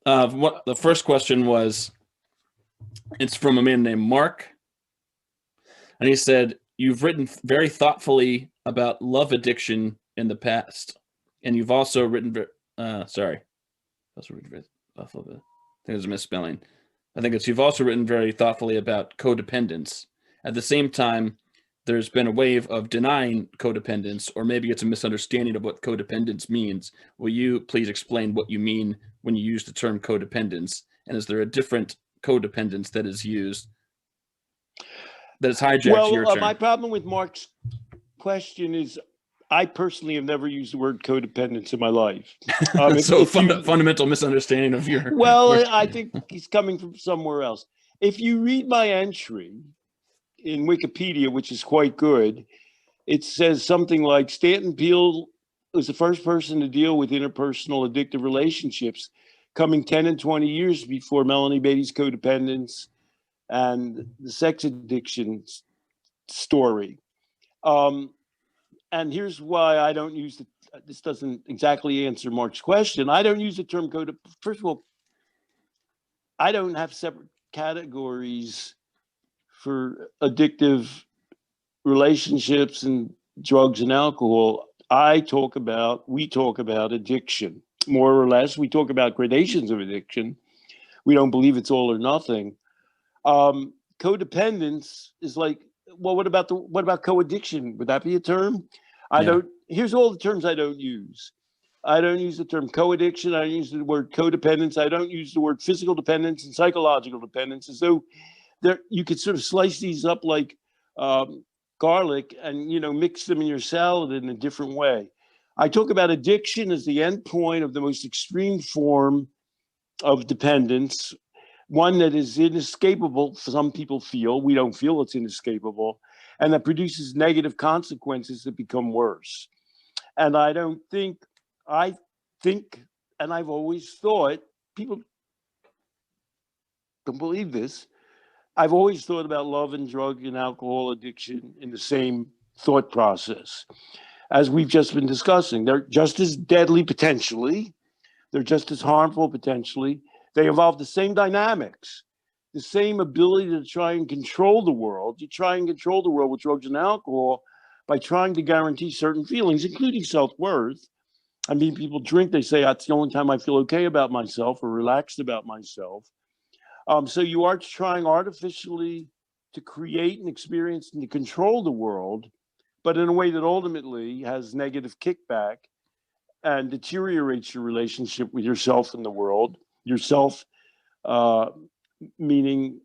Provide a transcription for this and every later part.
What the first question was, it's from a man named Mark, and he said, "You've written very thoughtfully about love addiction in the past, and you've also written, sorry, also written very thoughtfully. I think there's a misspelling. I think it's you've also written very thoughtfully about codependence. At the same time, there's been a wave of denying codependence, or maybe it's a misunderstanding of what codependence means. Will you please explain what you mean when you use the term codependence? And is there a different codependence that is used that has hijacked your term?" My problem with Mark's question is I personally have never used the word codependence in my life. So fundamental misunderstanding of your... Well, I think he's coming from somewhere else. If you read my entry in Wikipedia, which is quite good, it says something like Stanton Peele was the first person to deal with interpersonal addictive relationships, coming 10 and 20 years before Melanie Beattie's codependence and the sex addiction story. And here's why I don't use this doesn't exactly answer Mark's question. I don't use the term first of all, I don't have separate categories for addictive relationships and drugs and alcohol. We talk about addiction, more or less. We talk about gradations of addiction. We don't believe it's all or nothing. Codependence is like, well, what about co-addiction? Would that be a term? Here's all the terms I don't use. I don't use the term co-addiction. I don't use the word codependence. I don't use the word physical dependence and psychological dependence, as though you could sort of slice these up like garlic and, mix them in your salad in a different way. I talk about addiction as the end point of the most extreme form of dependence, one that is inescapable. Some people feel, we don't feel it's inescapable, and that produces negative consequences that become worse. And I think, and I've always thought, people don't believe this, I've always thought about love and drug and alcohol addiction in the same thought process as we've just been discussing. They're just as deadly potentially. They're just as harmful potentially. They involve the same dynamics, the same ability to try and control the world. You try and control the world with drugs and alcohol by trying to guarantee certain feelings, including self-worth. I mean, people drink, they say, that's the only time I feel okay about myself or relaxed about myself. So you are trying artificially to create an experience and to control the world, but in a way that ultimately has negative kickback and deteriorates your relationship with yourself and the world. Yourself, meaning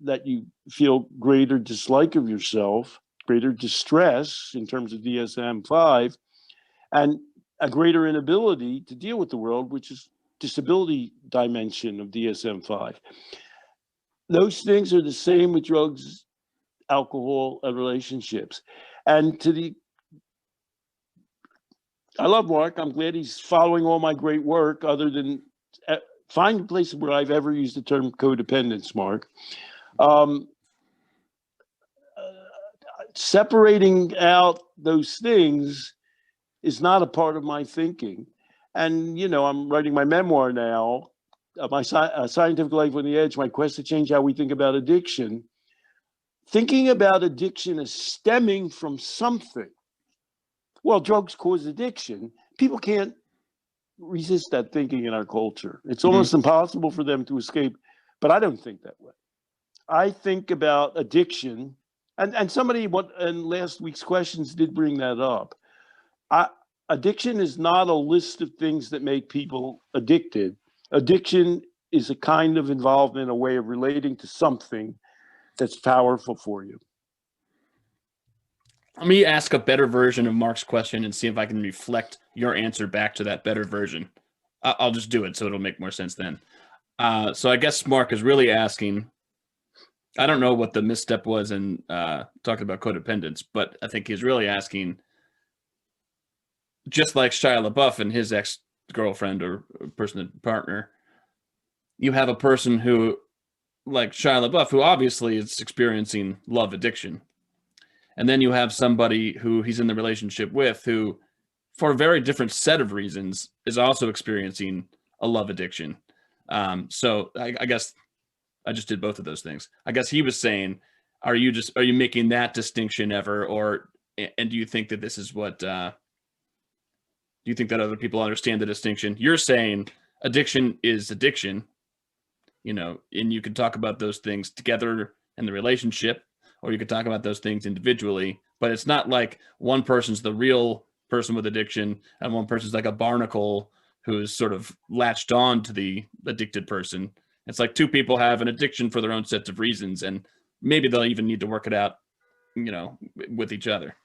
that you feel greater dislike of yourself, greater distress in terms of DSM-5, and a greater inability to deal with the world, which is disability dimension of DSM-5. Those things are the same with drugs, alcohol, and relationships. And I love Mark. I'm glad he's following all my great work, other than find a place where I've ever used the term codependence, Mark. Separating out those things is not a part of my thinking. And, I'm writing my memoir now, my Scientific Life on the Edge, my quest to change how we think about addiction. Thinking about addiction as stemming from something. Well, drugs cause addiction. People can't resist that thinking in our culture. It's almost impossible for them to escape, but I don't think that way. I think about addiction, and somebody in last week's questions did bring that up. Addiction is not a list of things that make people addicted. Addiction is a kind of involvement, a way of relating to something that's powerful for you. Let me ask a better version of Mark's question and see if I can reflect your answer back to that better version. I'll just do it so it'll make more sense then. So I guess Mark is really asking, I don't know what the misstep was in talking about codependence, but I think he's really asking, just like Shia LaBeouf and his ex-girlfriend or partner, you have a person who, like Shia LaBeouf, who obviously is experiencing love addiction. And then you have somebody who he's in the relationship with who, for a very different set of reasons, is also experiencing a love addiction. So I guess I just did both of those things. I guess he was saying, are you making that distinction ever, and do you think that this is what, do you think that other people understand the distinction? You're saying addiction is addiction, and you can talk about those things together in the relationship, or you could talk about those things individually, but it's not like one person's the real person with addiction and one person's like a barnacle who's sort of latched on to the addicted person. It's like two people have an addiction for their own sets of reasons, and maybe they'll even need to work it out, with each other.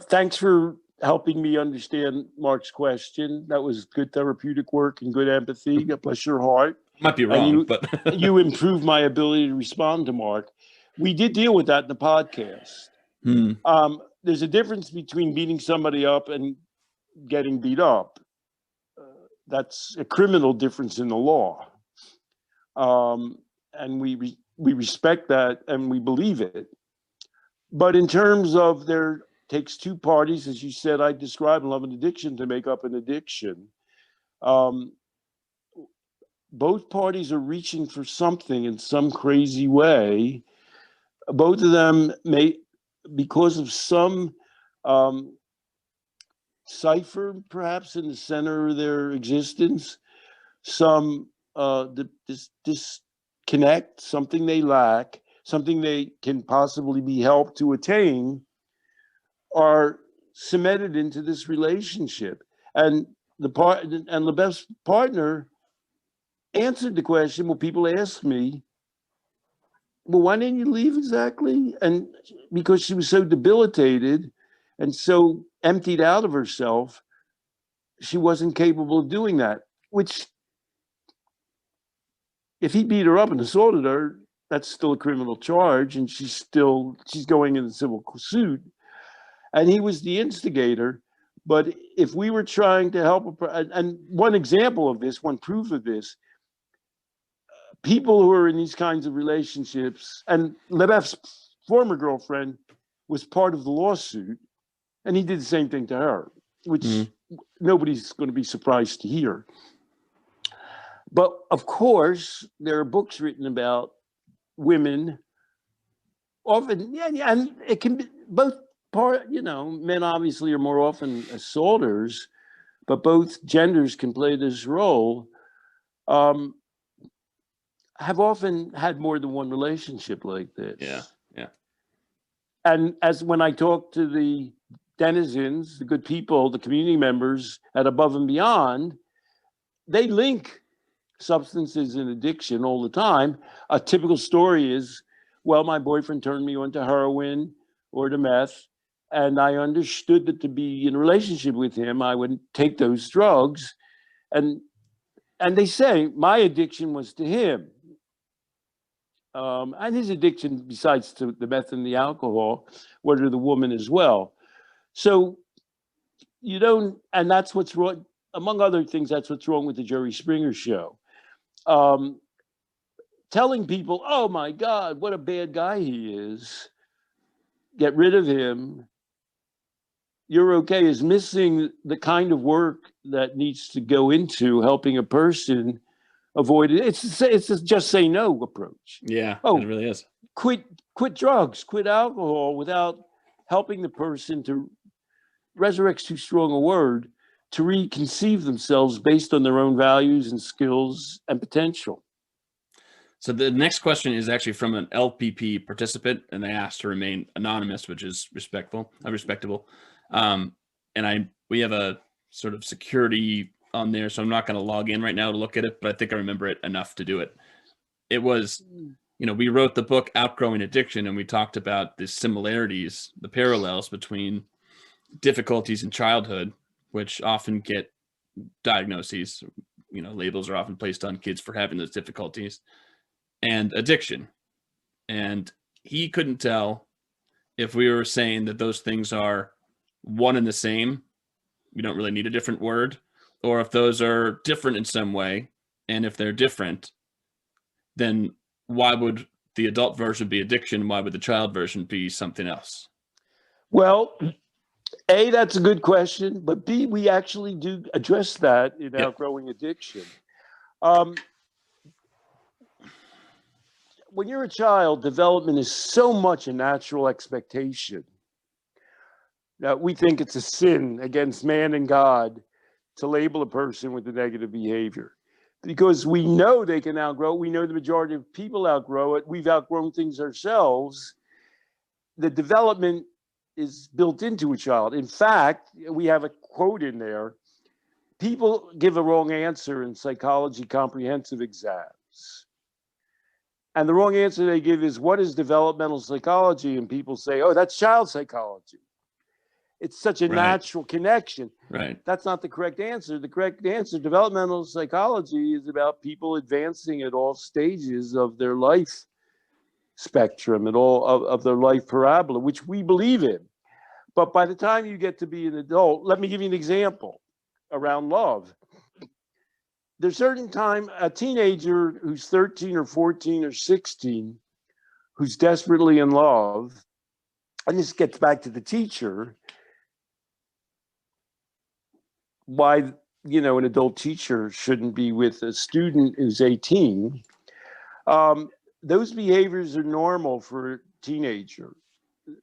Thanks for helping me understand Mark's question. That was good therapeutic work and good empathy. God bless your heart. Might be wrong, but you improved my ability to respond to Mark. We did deal with that in the podcast. There's a difference between beating somebody up and getting beat up. That's a criminal difference in the law. And we respect that and we believe it. But in terms of there takes two parties, as you said, I described love and addiction to make up an addiction. Both parties are reaching for something in some crazy way. Both of them may, because of some cipher, perhaps in the center of their existence, some disconnect, something they lack, something they can possibly be helped to attain, are cemented into this relationship. And the best partner answered the question. Well, people ask me, well, why didn't you leave exactly? And because she was so debilitated and so emptied out of herself, she wasn't capable of doing that, which if he beat her up and assaulted her, that's still a criminal charge, and she's going in a civil suit. And he was the instigator. But if we were trying to help, and one example of this, one proof of this, people who are in these kinds of relationships, and Lebef's former girlfriend was part of the lawsuit, and he did the same thing to her, which nobody's going to be surprised to hear. But of course, there are books written about women, often, and it can be both men obviously are more often assaulters, but both genders can play this role. Have often had more than one relationship like this. Yeah. And as when I talk to the denizens, the good people, the community members at Above and Beyond, they link substances and addiction all the time. A typical story is, well, my boyfriend turned me on to heroin or to meth, and I understood that to be in a relationship with him, I would take those drugs. And they say, my addiction was to him. And his addiction, besides to the meth and the alcohol, were to the woman as well. So and that's what's wrong, among other things, that's what's wrong with the Jerry Springer show. Telling people, oh my God, what a bad guy he is, get rid of him, you're okay, is missing the kind of work that needs to go into helping a person avoid it. It's a just say no approach. Yeah, it really is. Quit drugs, quit alcohol without helping the person to, resurrect's too strong a word, to reconceive themselves based on their own values and skills and potential. So the next question is actually from an LPP participant, and they asked to remain anonymous, which is respectable. And we have a sort of security on there, so I'm not going to log in right now to look at it, but I think I remember it enough to do it. It was, we wrote the book Outgrowing Addiction, and we talked about the similarities, the parallels between difficulties in childhood, which often get diagnoses, labels are often placed on kids for having those difficulties, and addiction. And he couldn't tell if we were saying that those things are one and the same, we don't really need a different word, or if those are different in some way. And if they're different, then why would the adult version be addiction? Why would the child version be something else? Well, A, that's a good question, but B, we actually do address that in Outgrowing Addiction. Um, when you're a child, development is so much a natural expectation that we think it's a sin against man and God to label a person with a negative behavior. Because we know they can outgrow it. We know the majority of people outgrow it. We've outgrown things ourselves. The development is built into a child. In fact, we have a quote in there. People give a wrong answer in psychology comprehensive exams. And the wrong answer they give is, what is developmental psychology? And people say, oh, that's child psychology. It's such a natural connection. Right. That's not the correct answer. The correct answer, developmental psychology, is about people advancing at all stages of their life spectrum, at all of their life parabola, which we believe in. But by the time you get to be an adult, let me give you an example around love. There's certain time, a teenager who's 13 or 14 or 16, who's desperately in love, and this gets back to the teacher, why, an adult teacher shouldn't be with a student who's 18. Those behaviors are normal for a teenager.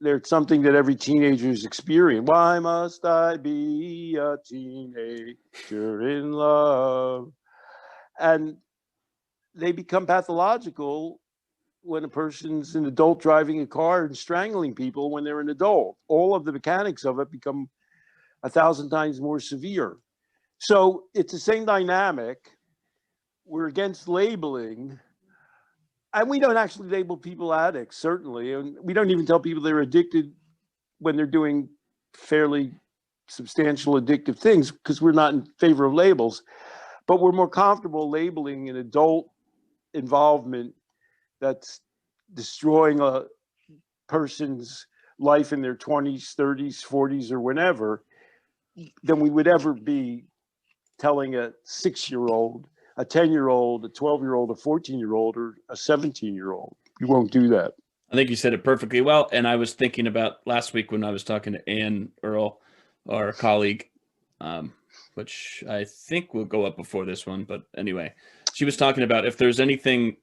They're something that every teenager's experience. Why must I be a teenager in love? And they become pathological when a person's an adult driving a car and strangling people when they're an adult. All of the mechanics of it become 1,000 times more severe. So it's the same dynamic. We're against labeling. And we don't actually label people addicts, certainly. And we don't even tell people they're addicted when they're doing fairly substantial addictive things, because we're not in favor of labels. But we're more comfortable labeling an adult involvement that's destroying a person's life in their 20s, 30s, 40s, or whenever, than we would ever be telling a 6-year-old, a 10-year-old, a 12-year-old, a 14-year-old, or a 17-year-old. You won't do that. I think you said it perfectly well. And I was thinking about last week when I was talking to Ann Earl, our colleague, which I think will go up before this one. But anyway, she was talking about if there's anything.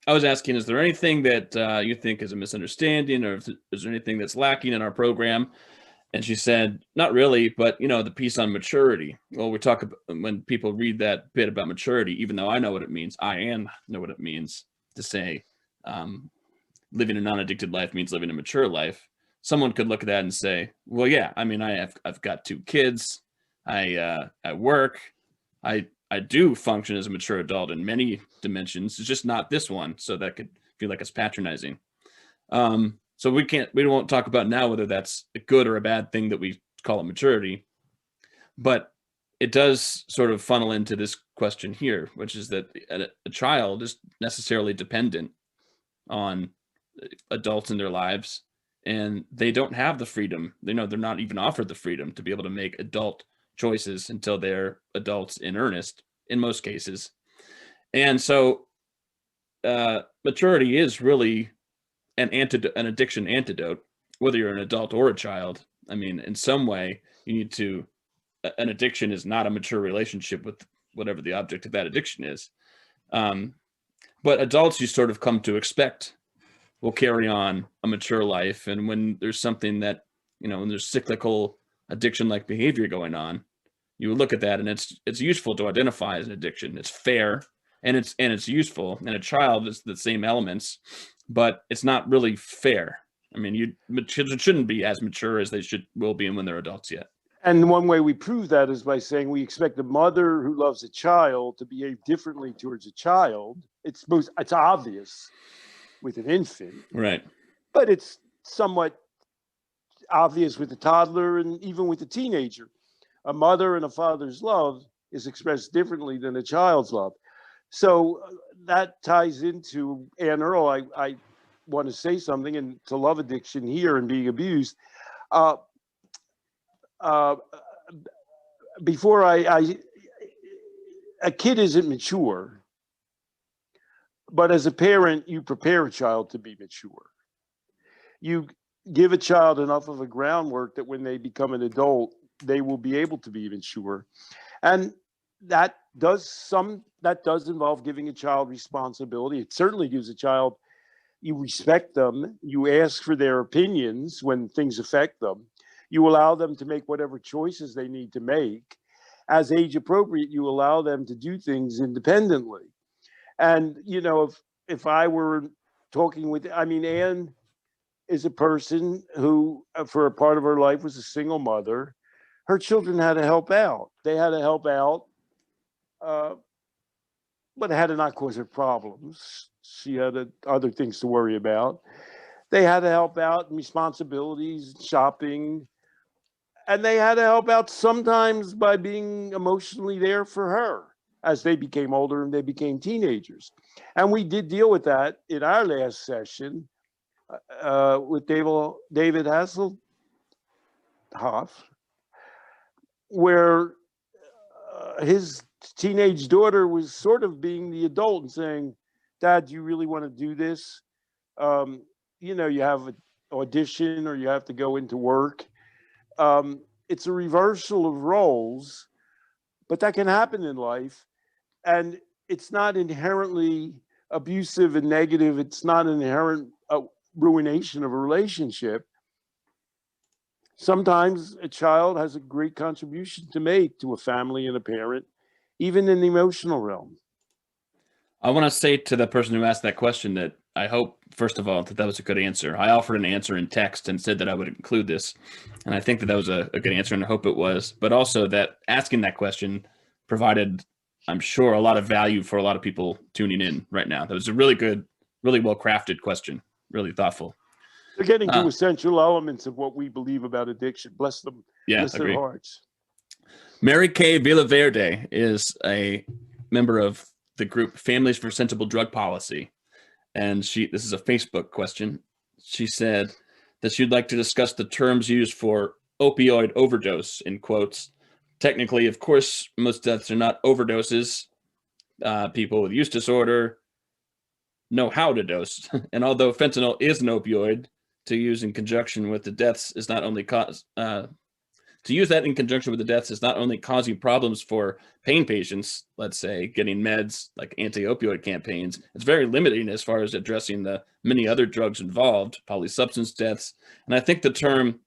I was asking, is there anything that you think is a misunderstanding, or is there anything that's lacking in our program? And she said, not really, but, the piece on maturity. Well, we talk about when people read that bit about maturity, even though I know what it means, know what it means to say living a non-addicted life means living a mature life. Someone could look at that and say, well, yeah, I mean, I've got 2 kids. I work. I do function as a mature adult in many dimensions. It's just not this one. So that could feel like it's patronizing. So we won't talk about now whether that's a good or a bad thing that we call it maturity, but it does sort of funnel into this question here, which is that a child is necessarily dependent on adults in their lives, and they don't have the freedom. They're not even offered the freedom to be able to make adult choices until they're adults in earnest, in most cases. And so maturity is really an addiction antidote, whether you're an adult or a child. I mean, in some way, an addiction is not a mature relationship with whatever the object of that addiction is. But adults, you sort of come to expect, will carry on a mature life. And when there's something that, when there's cyclical addiction-like behavior going on, you look at that and it's useful to identify as an addiction. It's fair and it's useful. And a child is the same elements, but it's not really fair. I mean, children shouldn't be as mature as they will be when they're adults yet. And one way we prove that is by saying we expect a mother who loves a child to behave differently towards a child. It's obvious with an infant, right? But it's somewhat obvious with a toddler and even with a teenager. A mother and a father's love is expressed differently than a child's love. So that ties into Ann Earl. I want to say something and to love addiction here and being abused. Before a kid isn't mature, but as a parent, you prepare a child to be mature. You give a child enough of a groundwork that when they become an adult, they will be able to be mature. And that that does involve giving a child responsibility. It certainly gives a child, you respect them, you ask for their opinions when things affect them, you allow them to make whatever choices they need to make. As age appropriate, you allow them to do things independently. And, if I were talking with, Anne is a person who, for a part of her life, was a single mother. Her children had to help out. They had to help out, but it had to not cause her problems. She had other things to worry about. They had to help out in responsibilities, shopping, and they had to help out sometimes by being emotionally there for her as they became older and they became teenagers. And we did deal with that in our last session with David Hasselhoff, where his teenage daughter was sort of being the adult and saying, "Dad, do you really want to do this? You have an audition or you have to go into work." It's a reversal of roles, but that can happen in life. And it's not inherently abusive and negative. It's not an inherent ruination of a relationship. Sometimes a child has a great contribution to make to a family and a parent, even in the emotional realm. I want to say to the person who asked that question that I hope, first of all, that was a good answer. I offered an answer in text and said that I would include this. And I think that was a good answer, and I hope it was. But also that asking that question provided, I'm sure, a lot of value for a lot of people tuning in right now. That was a really good, really well-crafted question, really thoughtful. They're getting to essential elements of what we believe about addiction. Bless them. Yeah, bless their hearts. Mary Kay Villaverde is a member of the group Families for Sensible Drug Policy. And this is a Facebook question. She said that she'd like to discuss the terms used for opioid overdose, in quotes. Technically, of course, most deaths are not overdoses. People with use disorder know how to dose. And although fentanyl is an opioid, to use in conjunction with the deaths is not only to use that in conjunction with the deaths is not only causing problems for pain patients, let's say, getting meds like anti-opioid campaigns, it's very limiting as far as addressing the many other drugs involved, polysubstance deaths. And I think the term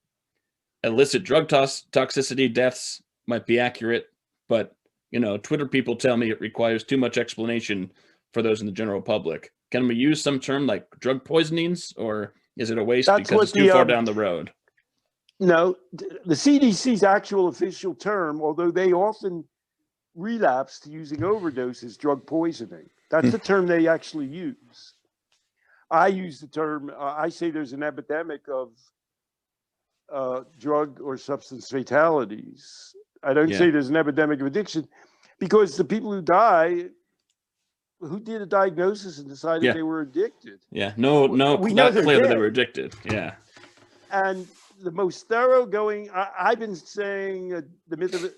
illicit drug toxicity deaths might be accurate, but, Twitter people tell me it requires too much explanation for those in the general public. Can we use some term like drug poisonings, or is it a waste because it's too far down the road? No, the CDC's actual official term, although they often relapse to using overdose, is drug poisoning. That's the term they actually use. I use the term, I say there's an epidemic of drug or substance fatalities. I don't say there's an epidemic of addiction, because the people who die, who did a diagnosis and decided they were addicted? Yeah, no, we know not clear that they dead. were addicted. Yeah. And the most thoroughgoing, I've been saying the myth of it,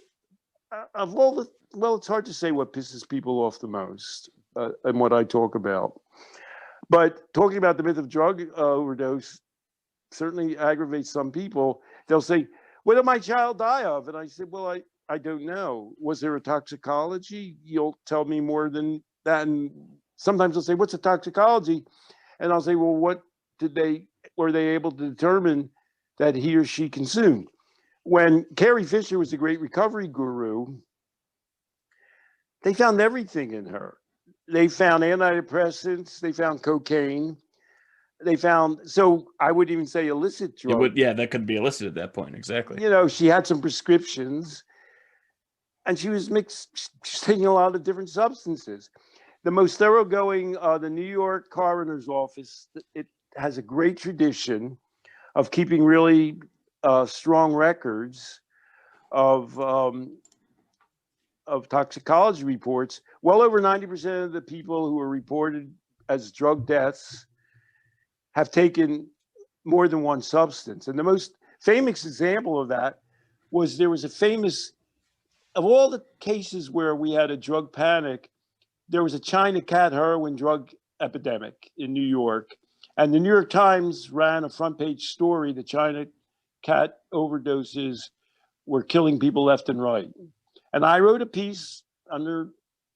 of all the, well, it's hard to say what pisses people off the most and what I talk about. But talking about the myth of drug overdose certainly aggravates some people. They'll say, "What did my child die of?" And I said, "Well, I don't know. Was there a toxicology? You'll tell me more than that." And sometimes they'll say, "What's a toxicology?" And I'll say, "Well, were they able to determine that he or she consumed?" When Carrie Fisher was the great recovery guru, they found everything in her. They found antidepressants, they found cocaine, they found, so I wouldn't even say illicit drugs. That could be illicit at that point, exactly. She had some prescriptions, and she was taking a lot of different substances. The most thoroughgoing, the New York Coroner's Office, it has a great tradition of keeping really strong records of toxicology reports. Well over 90% of the people who are reported as drug deaths have taken more than one substance. And the most famous example of that was, there was a famous, of all the cases where we had a drug panic, there was a China cat heroin drug epidemic in New York. And the New York Times ran a front page story, the China cat overdoses were killing people left and right. And I wrote a piece under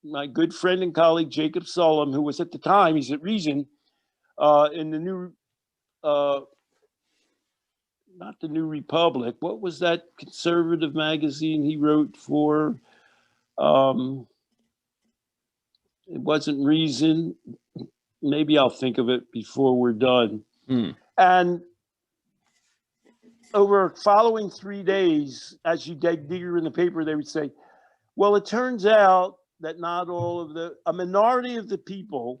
my good friend and colleague Jacob Sullum, who was at the time, he's at Reason, in the new, not the New Republic. What was that conservative magazine he wrote for? It wasn't Reason. Maybe I'll think of it before we're done. And over following 3 days, as you dig deeper in the paper, they would say, well, it turns out that not all of a minority of the people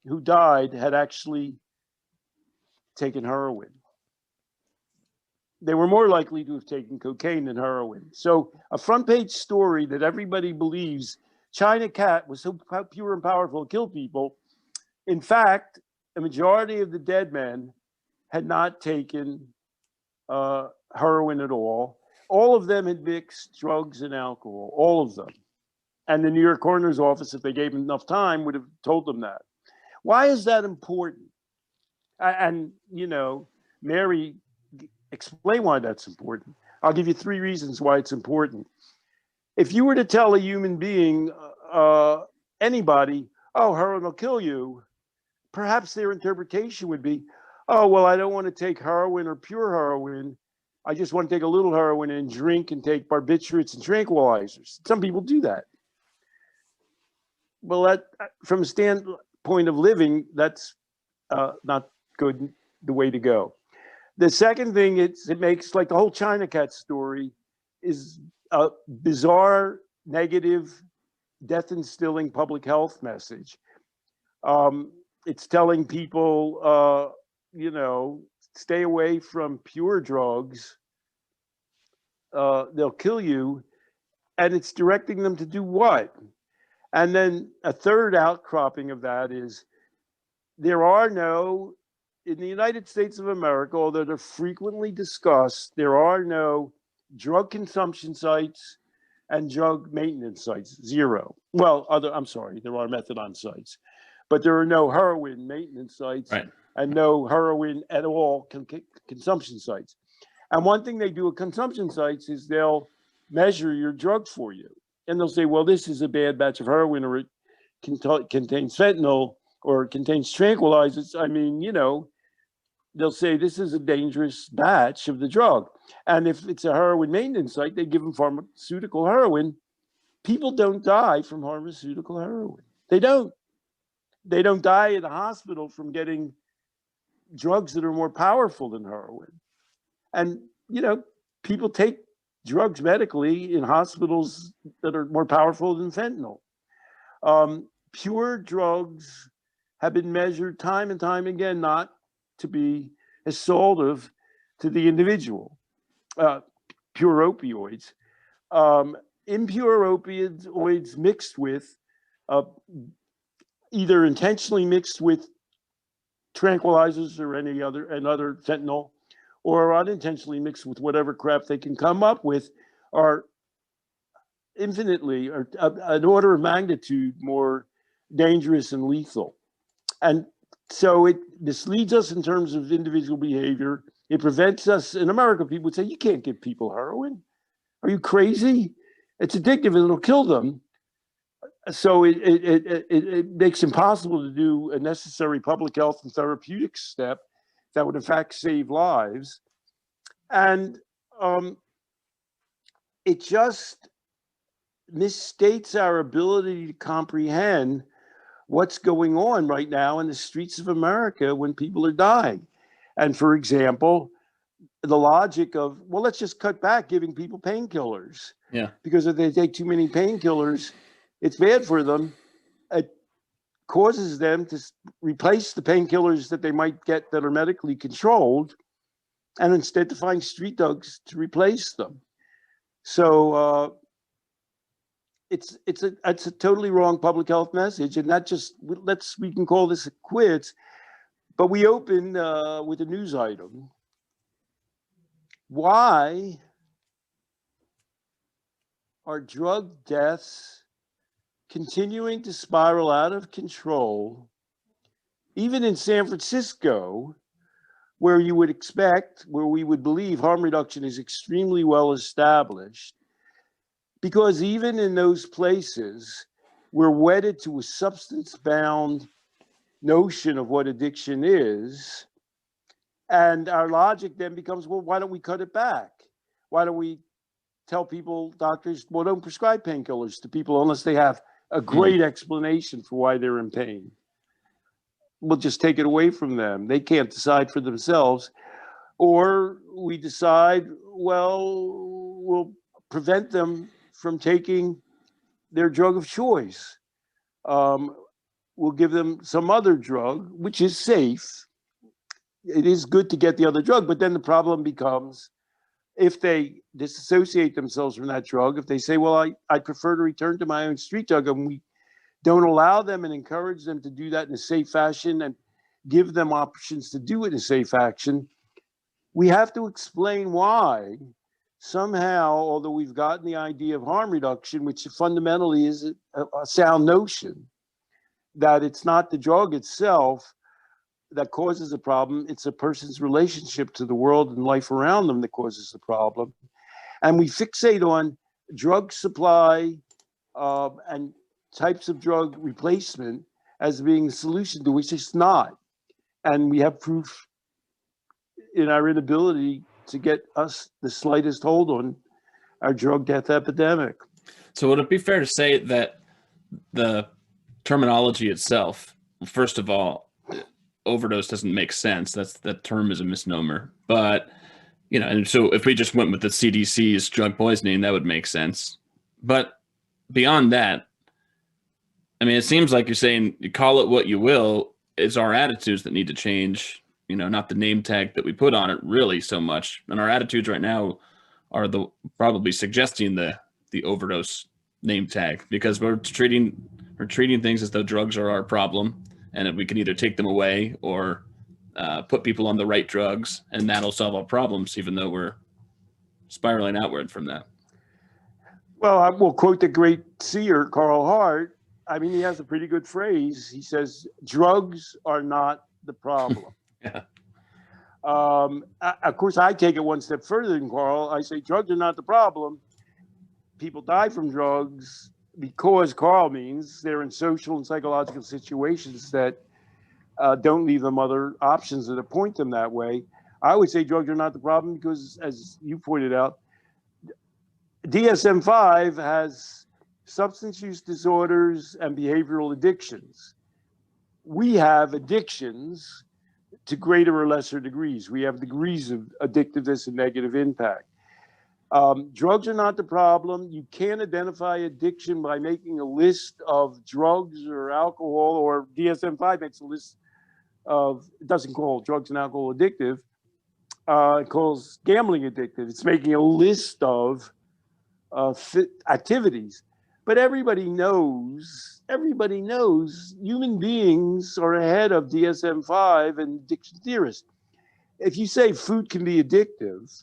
who died had actually taken heroin. They were more likely to have taken cocaine than heroin. So a front page story that everybody believes China Cat was so pure and powerful to kill people. In fact, a majority of the dead men had not taken heroin at all. All of them had mixed drugs and alcohol, all of them. And the New York coroner's office, if they gave them enough time, would have told them that. Why is that important? And, you know, Mary, explain why that's important. I'll give you 3 reasons why it's important. If you were to tell a human being, anybody, oh, heroin will kill you, perhaps their interpretation would be, oh, well, I don't want to take heroin or pure heroin. I just want to take a little heroin and drink and take barbiturates and tranquilizers. Some people do that. Well, that, from a standpoint of living, that's not good, the way to go. The second thing, it makes, like the whole China Cat story is a bizarre, negative, death-instilling public health message. It's telling people, you know, stay away from pure drugs. They'll kill you. And it's directing them to do what? And then a third outcropping of that is there are no, in the United States of America, although they're frequently discussed, there are no drug consumption sites and drug maintenance sites, 0. Well, I'm sorry, there are methadone sites, but there are no heroin maintenance sites, right, and no heroin at all consumption sites. And one thing they do at consumption sites is they'll measure your drugs for you. And they'll say, well, this is a bad batch of heroin, or it contains fentanyl, or it contains tranquilizers. I mean, you know, they'll say this is a dangerous batch of the drug. And if it's a heroin maintenance site, they give them pharmaceutical heroin. People don't die from pharmaceutical heroin. They don't. They don't die in the hospital from getting drugs that are more powerful than heroin. And, you know, people take drugs medically in hospitals that are more powerful than fentanyl. Pure drugs have been measured time and time again not to be assaultive to the individual. Pure opioids. Impure opioids mixed with, either intentionally mixed with tranquilizers or other fentanyl, or unintentionally mixed with whatever crap they can come up with, are infinitely, or an order of magnitude more dangerous and lethal. And so this leads us in terms of individual behavior. It prevents us, in America, people would say, you can't give people heroin. Are you crazy? It's addictive and it'll kill them. So it makes it impossible to do a necessary public health and therapeutic step that would in fact save lives. And it just misstates our ability to comprehend what's going on right now in the streets of America when people are dying. And for example, the logic of, well, let's just cut back giving people painkillers. Yeah. Because if they take too many painkillers, it's bad for them. It causes them to replace the painkillers that they might get that are medically controlled, and instead to find street drugs to replace them. So it's a totally wrong public health message, and that just we can call this a quits. But we open with a news item. Why are drug deaths continuing to spiral out of control, even in San Francisco, where you would expect, where we would believe harm reduction is extremely well established? Because even in those places, we're wedded to a substance-bound notion of what addiction is. And our logic then becomes, well, why don't we cut it back? Why don't we tell people, doctors, well, don't prescribe painkillers to people unless they have a great explanation for why they're in pain. We'll just take it away from them. They can't decide for themselves. Or we decide, well, we'll prevent them from taking their drug of choice. We'll give them some other drug, which is safe. It is good to get the other drug, but then the problem becomes if they disassociate themselves from that drug, if they say, well, I prefer to return to my own street drug, and we don't allow them and encourage them to do that in a safe fashion and give them options to do it in a safe fashion, we have to explain why somehow, although we've gotten the idea of harm reduction, which fundamentally is a sound notion, that it's not the drug itself that causes the problem, it's a person's relationship to the world and life around them that causes the problem. And we fixate on drug supply and types of drug replacement as being the solution to which it's not. And we have proof in our inability to get us the slightest hold on our drug death epidemic. So would it be fair to say that the terminology itself, first of all, overdose doesn't make sense. That term is a misnomer. But, and so if we just went with the CDC's drug poisoning, that would make sense. But beyond that, I mean, it seems like you're saying you call it what you will. It's our attitudes that need to change, not the name tag that we put on it really so much. And our attitudes right now are probably suggesting the overdose name tag, because we're treating things as though drugs are our problem, and we can either take them away or put people on the right drugs, and that'll solve our problems, even though we're spiraling outward from that. Well, I will quote the great seer, Carl Hart. I mean, he has a pretty good phrase. He says, drugs are not the problem. Yeah. Of course, I take it one step further than Carl. I say drugs are not the problem. People die from drugs because Carl means they're in social and psychological situations that don't leave them other options that point them that way. I would say drugs are not the problem because, as you pointed out, DSM-5 has substance use disorders and behavioral addictions. We have addictions to greater or lesser degrees. We have degrees of addictiveness and negative impact. Drugs are not the problem. You can't identify addiction by making a list of drugs or alcohol, or DSM-5 makes a list of, it doesn't call drugs and alcohol addictive, it calls gambling addictive. It's making a list of activities. But everybody knows human beings are ahead of DSM-5 and addiction theorists. If you say food can be addictive,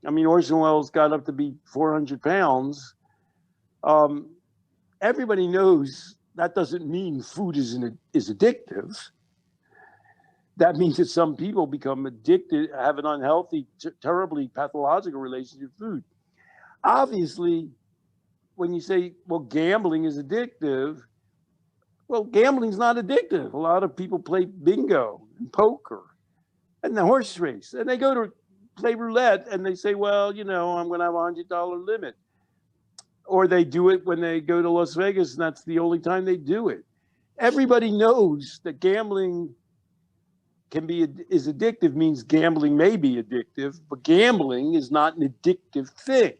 I mean, Orson Welles got up to be 400 pounds. Everybody knows that doesn't mean food is addictive. That means that some people become addicted, have an unhealthy, terribly pathological relationship with food. Obviously, when you say, well, gambling is addictive, well, gambling's not addictive. A lot of people play bingo and poker and the horse race, and they go to play roulette and they say, well, I'm going to have a $100 limit. Or they do it when they go to Las Vegas, and that's the only time they do it. Everybody knows that gambling is addictive, means gambling may be addictive, but gambling is not an addictive thing.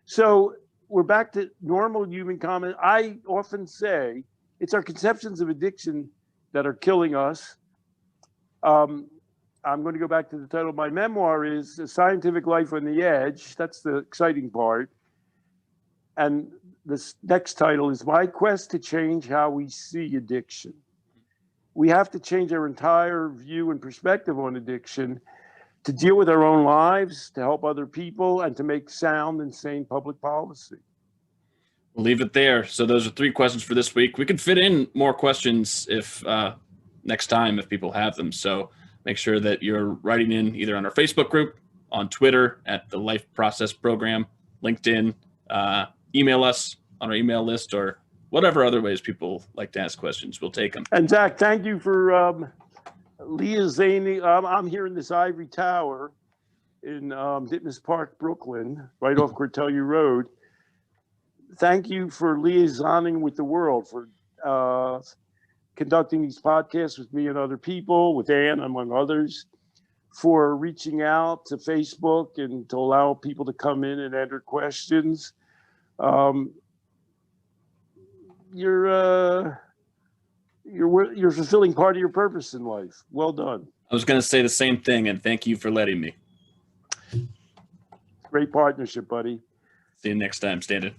So we're back to normal human comment. I often say it's our conceptions of addiction that are killing us. I'm going to go back to the title of my memoir is A Scientific Life on the Edge. That's the exciting part. And this next title is My Quest to Change How We See Addiction. We have to change our entire view and perspective on addiction to deal with our own lives, to help other people, and to make sound and sane public policy. We'll leave it there. So those are 3 questions for this week. We can fit in more questions if next time if people have them. So make sure that you're writing in either on our Facebook group, on Twitter at the Life Process Program, LinkedIn, email us on our email list, or whatever other ways people like to ask questions, we'll take them. And Zach, thank you for liaisoning. I'm here in this ivory tower in Ditmas Park, Brooklyn, right off Cortelyou Road. Thank you for liaisoning with the world, for conducting these podcasts with me and other people, with Ann, among others, for reaching out to Facebook and to allow people to come in and enter questions. You're fulfilling part of your purpose in life. Well done. I was going to say the same thing, and thank you for letting me. Great partnership, buddy. See you next time, Stanton.